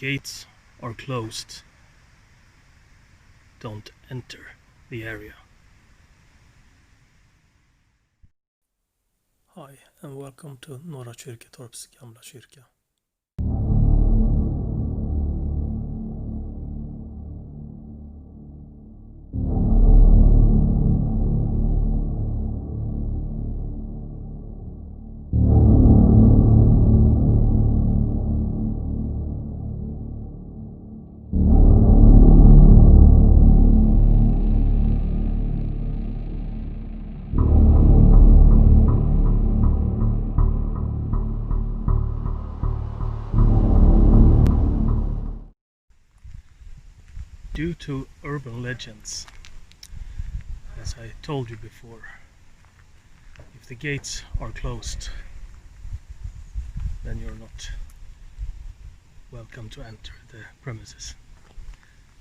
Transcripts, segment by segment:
gates are closed, don't enter the area. Hi and welcome to Norra Kyrketorps Gamla kyrka. Due to urban legends, as I told you before, if the gates are closed, then you're not welcome to enter the premises,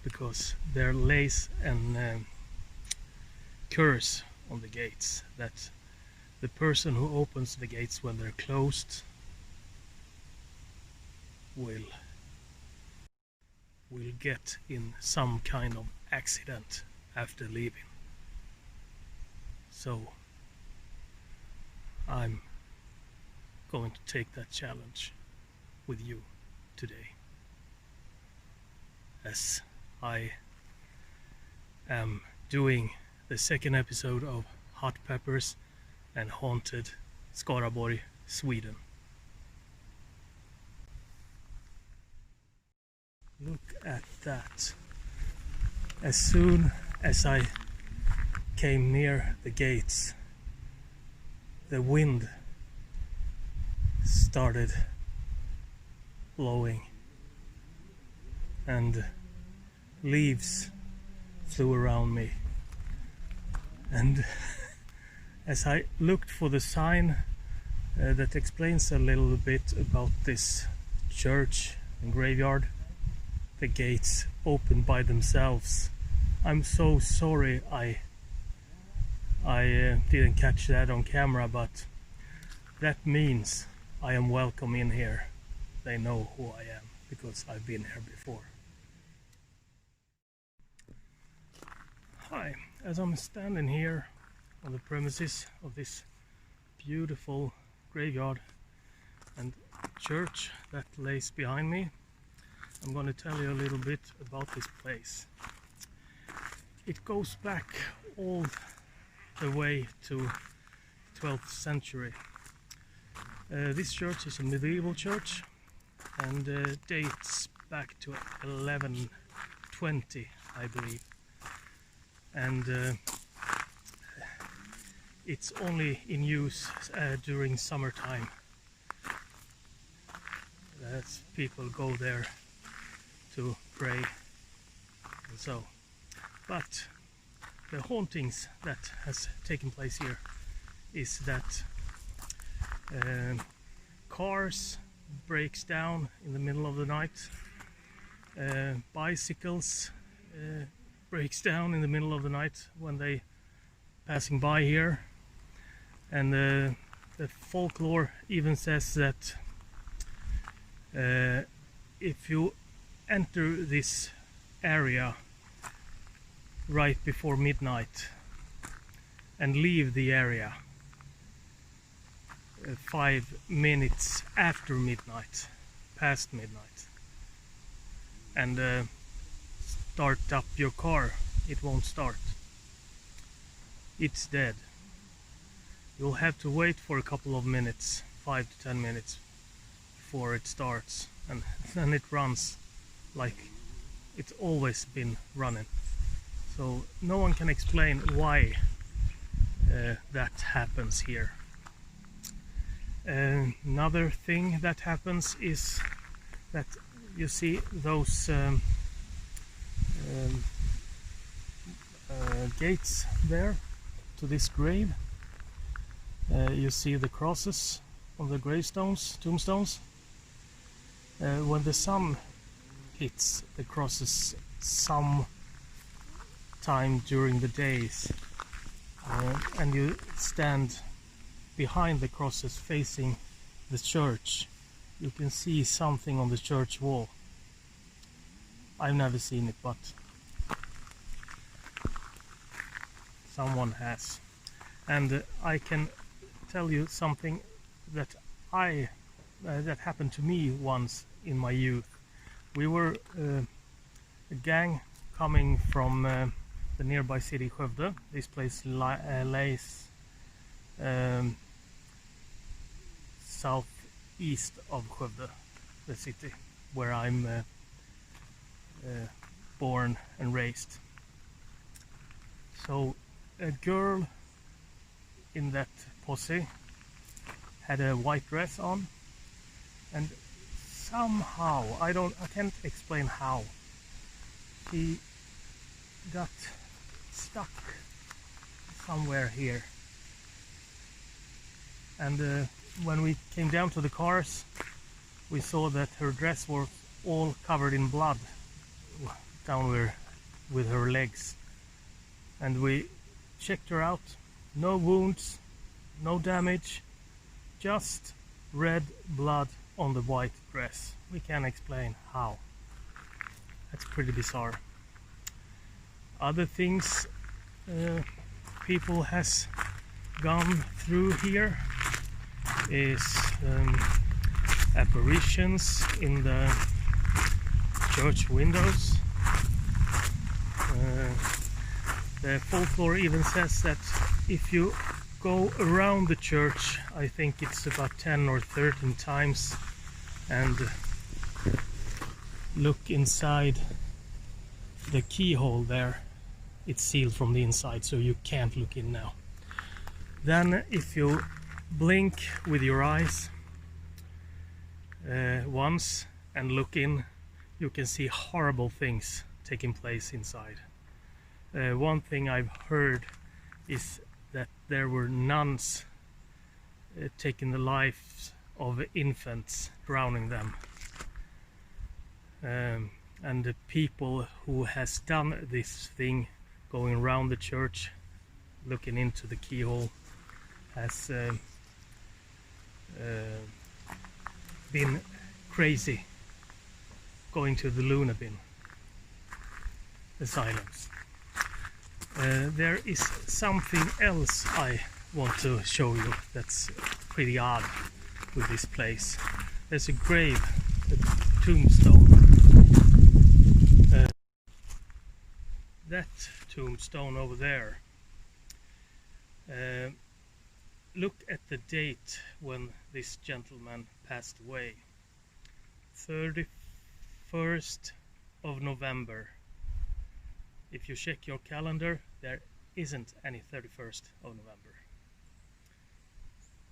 because there lays an curse on the gates that the person who opens the gates when they're closed will get in some kind of accident after leaving. So I'm going to take that challenge with you today, as I am doing the second episode of Hot Peppers and Haunted Skaraborg, Sweden. Look at that. As soon as I came near the gates, the wind started blowing and leaves flew around me. And as I looked for the sign that explains a little bit about this church and graveyard, the gates open by themselves. I'm so sorry I didn't catch that on camera, but that means I am welcome in here. They know who I am because I've been here before. Hi, as I'm standing here on the premises of this beautiful graveyard and church that lays behind me, I'm going to tell you a little bit about this place. It goes back all the way to 12th century. This church is a medieval church and dates back to 1120, I believe. And it's only in use during summertime. As people go there to pray and so. But the hauntings that has taken place here is that cars breaks down in the middle of the night, bicycles breaks down in the middle of the night when they passing by here, and the folklore even says that if you enter this area right before midnight and leave the area 5 minutes after midnight, past midnight, and start up your car, it won't start. It's dead. You'll have to wait for a couple of minutes, 5 to 10 minutes, before it starts, and then it runs like it's always been running. So no one can explain why that happens here. Another thing that happens is that you see those gates there to this grave. You see the crosses on the gravestones, tombstones. When the sun hits the crosses some time during the days, and you stand behind the crosses facing the church, you can see something on the church wall. I've never seen it, but someone has. And I can tell you something that that happened to me once in my youth. We were a gang coming from the nearby city Skövde. This place lays southeast of Skövde, the city where I'm born and raised. So a girl in that posse had a white dress on, and somehow I can't explain how she got stuck somewhere here. And when we came down to the cars, we saw that her dress was all covered in blood down with her legs. And we checked her out. No wounds, no damage, just red blood on the white dress. We can't explain how. That's pretty bizarre. Other things people has gone through here is apparitions in the church windows. The folklore even says that if you go around the church, I think it's about 10 or 13 times, and look inside the keyhole there, it's sealed from the inside, so you can't look in now. Then if you blink with your eyes once and look in, you can see horrible things taking place inside. One thing I've heard is that there were nuns taking the lives of infants, drowning them. And the people who has done this thing, going around the church, looking into the keyhole, has been crazy, going to the Luna bin asylums. There is something else I want to show you that's pretty odd with this place. There's a grave, a tombstone. That tombstone over there. Look at the date when this gentleman passed away. 31st of November. If you check your calendar, there isn't any 31st of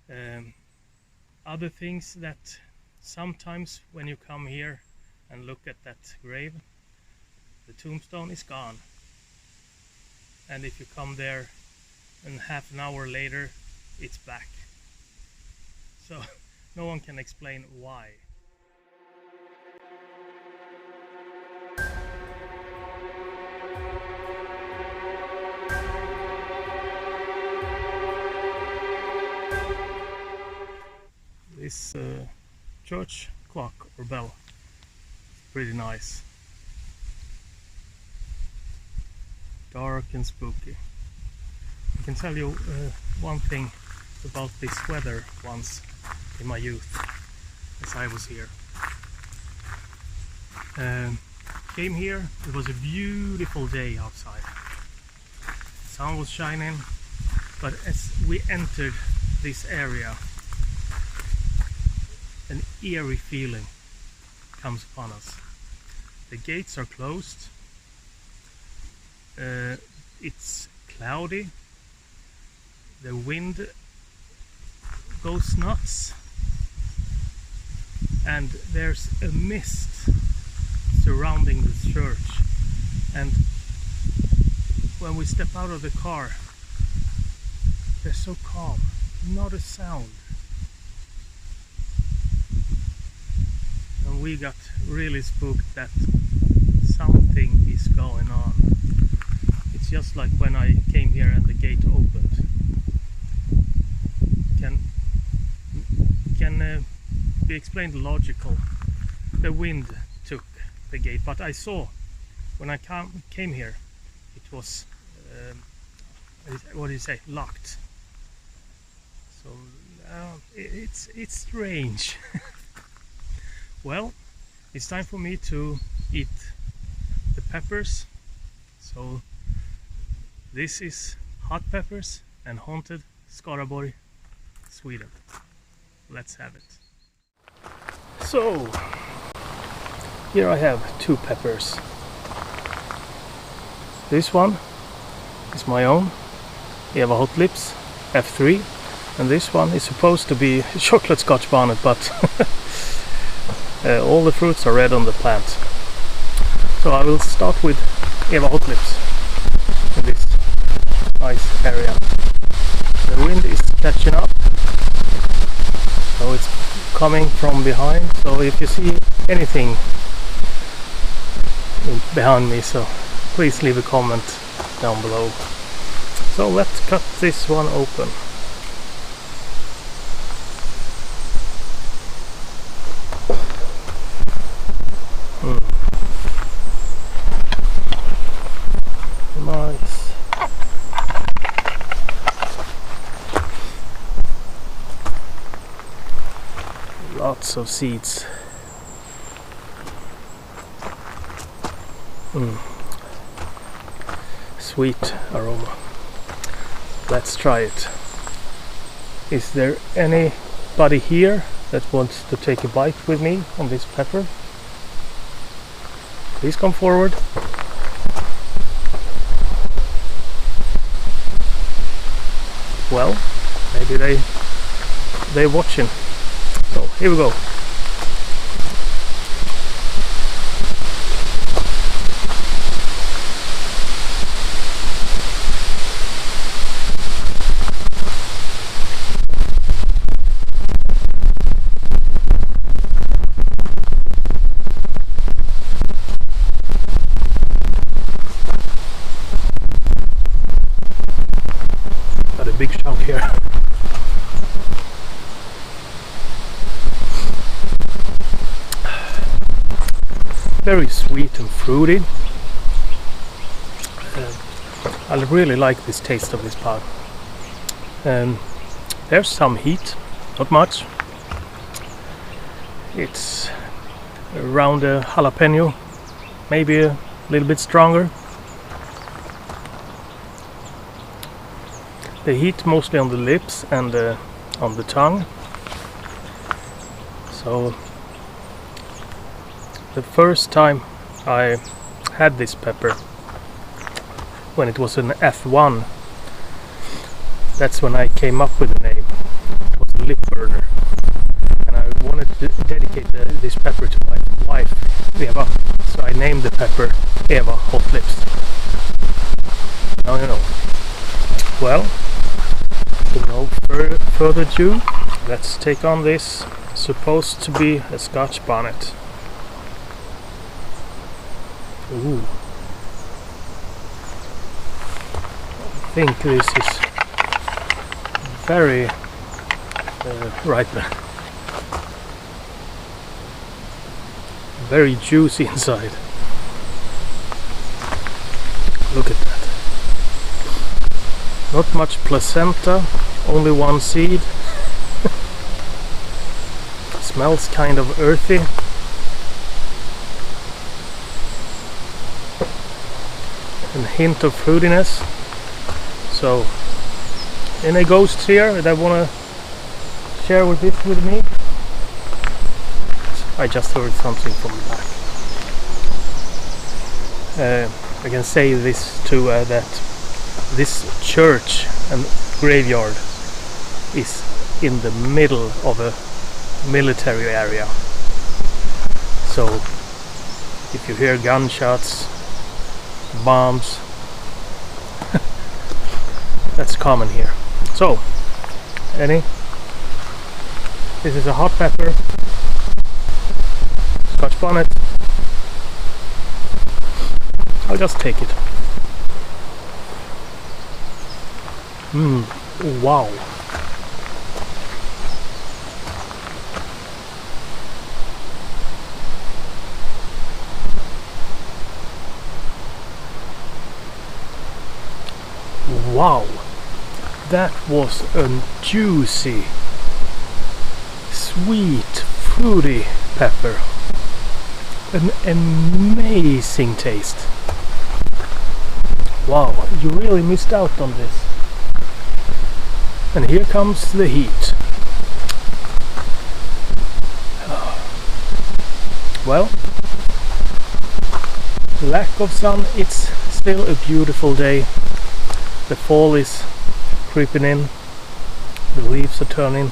November. Other things that sometimes when you come here and look at that grave, the tombstone is gone. And if you come there and half an hour later, it's back. So no one can explain why. This church clock or bell, pretty nice. Dark and spooky. I can tell you one thing about this weather once in my youth, as I was here. Came here, it was a beautiful day outside. Sun was shining, but as we entered this area, an eerie feeling comes upon us. The gates are closed. It's cloudy. The wind goes nuts. And there's a mist surrounding the church. And when we step out of the car, they're so calm, not a sound. And we got really spooked that something is going on. It's just like when I came here and the gate opened. Can be explained logical. The wind took the gate, but I saw when I came here it was what do you say, locked. So it's strange. Well, it's time for me to eat the peppers. So this is hot peppers and haunted Skaraborg, Sweden. Let's have it. So here I have two peppers. This one is my own, Eva Hot Lips F3, and this one is supposed to be chocolate scotch bonnet, but all the fruits are red on the plant. So I will start with Eva Hot Lips in this nice area. The wind is catching up, so it's coming from behind, so if you see anything behind me, so please leave a comment down below. So let's cut this one open. Nice. Lots of seeds. Sweet aroma. Let's try it. Is there anybody here that wants to take a bite with me on this pepper? Please come forward. Well, maybe they're watching. So here we go. Got a big chunk here. Very sweet and fruity. I really like this taste of this part. There's some heat, not much. It's around a jalapeno, maybe a little bit stronger. The heat mostly on the lips and on the tongue. So the first time I had this pepper, when it was an F1, that's when I came up with the name. It was a lip burner, and I wanted to dedicate this pepper to my wife, Eva, so I named the pepper Eva Hot Lips. Now you know. Well, with no further ado, let's take on this, supposed to be a Scotch bonnet. Ooh. I think this is very ripe, very juicy inside. Look at that. Not much placenta, only one seed. Smells kind of earthy. A hint of fruitiness. So, any ghosts here that want to share with this with me? I just heard something from the back. I can say this too, that this church and graveyard is in the middle of a military area. So, if you hear gunshots, bombs, that's common here. So, this is a hot pepper, Scotch bonnet. I'll just take it. Wow. Wow, that was a juicy, sweet, fruity pepper. An amazing taste. Wow, you really missed out on this. And here comes the heat. Well, lack of sun, it's still a beautiful day. The fall is creeping in. The leaves are turning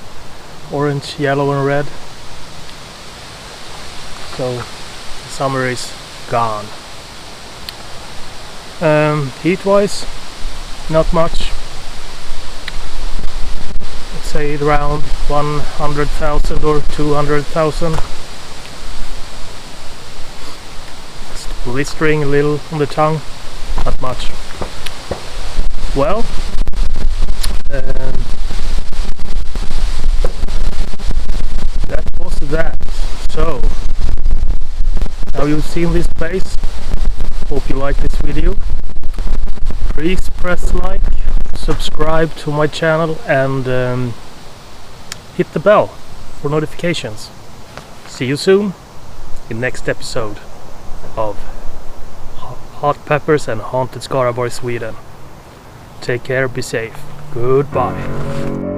orange, yellow and red. So the summer is gone. Heat wise, not much. Let's say around 100,000 or 200,000. It's blistering a little on the tongue, not much. Well, that was that. So, now you've seen this place. Hope you like this video. Please press like, subscribe to my channel and hit the bell for notifications. See you soon in next episode of Hot Peppers and Haunted Skaraborg, Sweden. Take care, be safe. Goodbye.